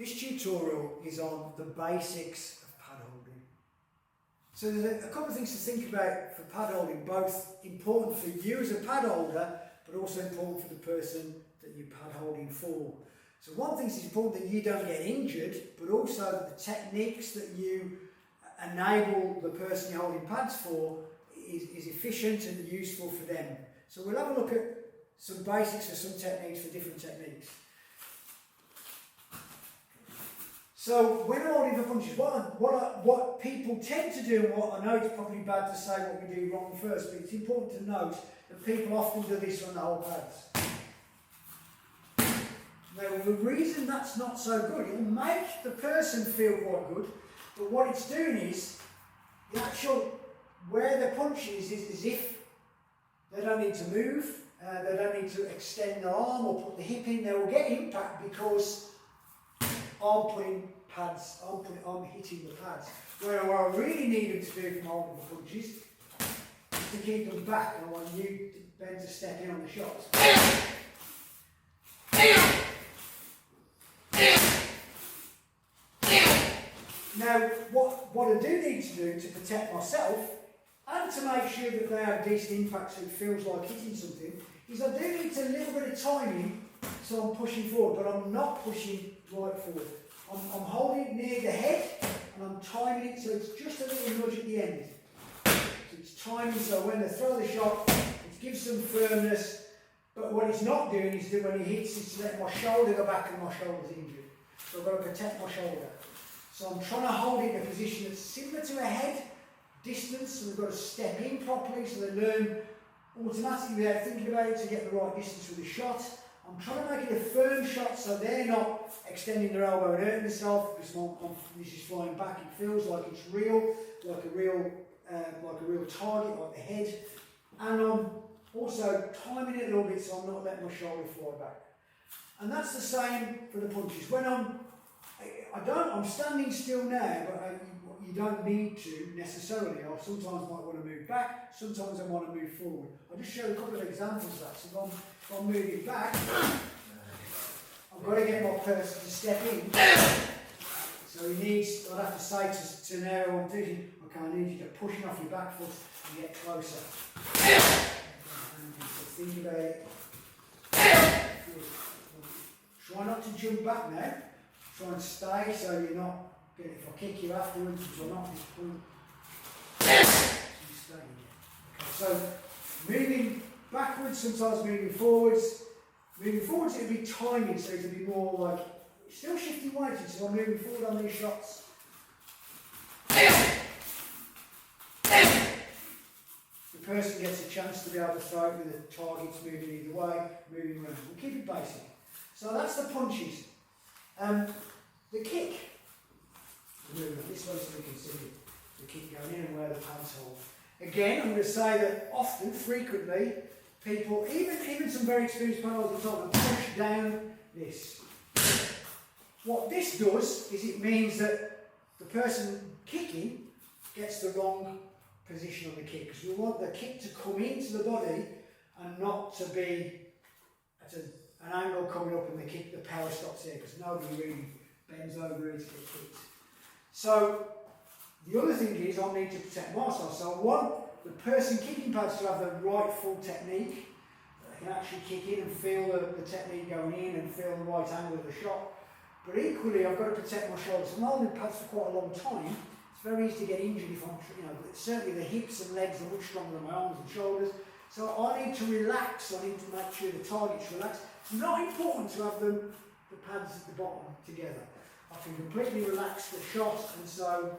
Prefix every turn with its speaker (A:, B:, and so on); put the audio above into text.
A: This tutorial is on the basics of pad holding. So there's a couple of things to think about for pad holding, both important for you as a pad holder, but also important for the person that you're pad holding for. So one thing is important that you don't get injured, but also that the techniques that you enable the person you're holding pads for is efficient and useful for them. So we'll have a look at some basics of some techniques for different techniques. So when holding for punches, what people tend to do, and what I know it's probably bad to say what we do wrong first, but it's important to note that people often do this when they hold pads. Now the reason that's not so good, it will make the person feel quite good, but what it's doing is, the actual, where the punch is as if they don't need to move, they don't need to extend their arm or put the hip in, they will get impact because I'm putting pads, I'm hitting the pads. Where what I really need them to do from holding the punches is to keep them back, and I want you, Ben, to step in on the shots. Now, what I do need to do to protect myself, and to make sure that they have decent impact so it feels like hitting something, is I do need a little bit of timing, so I'm pushing forward, but I'm not pushing right forward. I'm holding it near the head, and I'm timing it so it's just a little nudge at the end. So it's timing, so when they throw the shot, it gives some firmness, but what it's not doing is that when he hits, it's letting my shoulder go back and my shoulder's injured. So I've got to protect my shoulder. So I'm trying to hold it in a position that's similar to a head, distance, so they've got to step in properly, so they learn automatically without thinking about it to get the right distance with the shot. I'm trying to make it a firm shot so they're not extending their elbow and hurting themselves, because this is flying back. It feels like it's real, like a real target, like the head. And I'm also timing it a little bit so I'm not letting my shoulder fly back. And that's the same for the punches. When I'm standing still now, but you don't need to necessarily. I sometimes might want to move back, sometimes I want to move forward. I'll just show you a couple of examples of that. So if I'm moving back, I've got to get my person to step in. So he needs, I'd have to say to now I'm doing, okay, I need you to push him off your back foot and get closer. So think about it. Try not to jump back now. Try and stay so you're not, if I kick you afterwards, because I'm not at this point, you stay again. Okay, so moving backwards, sometimes moving forwards. Moving forwards it'll be timing, so it'll be more like, still shifting weighted, so I'm moving forward on these shots. The person gets a chance to be able to throw it with the targets moving either way, moving around. We'll keep it basic. So that's the punches. The kick. Move this way so we can see the kick going in and where the pads hold. Again, I'm going to say that often, frequently, people, even some very experienced pad holders, will push down this. What this does is it means that the person kicking gets the wrong position on the kick, because we want the kick to come into the body and not to be at an angle coming up and the power stops here, because nobody really bends over it to get kicked. So the other thing is I need to protect myself. So I want the person kicking pads to have the right full technique. They can actually kick in and feel the technique going in and feel the right angle of the shot. But equally, I've got to protect my shoulders. I'm holding pads for quite a long time. It's very easy to get injured if I'm, certainly the hips and legs are much stronger than my arms and shoulders. So I need to relax. I need to make sure the target's relaxed. It's not important to have the pads at the bottom together. I can completely relax the shot, and so